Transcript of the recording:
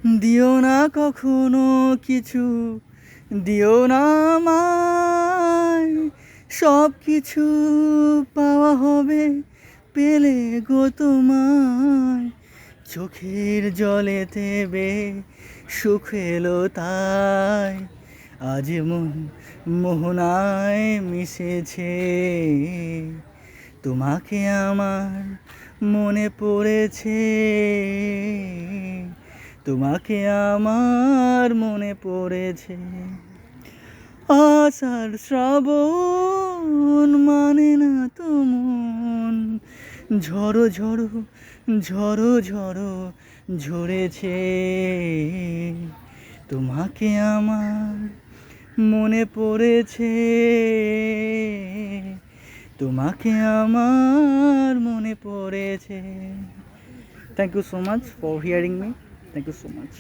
দিও না কখনো কিছু, দিও না আমায়, সব কিছু পাওয়া হবে পেলে গো তোমায়। চোখের জলেতে বে সুখ এলো তাই, আজ মন মোহনায় মিশেছে। তোমাকে আমার মনে পড়েছে, তোমাকে আমার মনে পড়েছে। আষাঢ় শ্রাবণ মানে না তো মন, ঝড়ো ঝড়ো ঝড়ো ঝড়ো ঝরেছে। তোমাকে আমার মনে পড়েছে, তোমাকে আমার মনে পড়েছে। Thank you so much for hearing me. Thank you so much.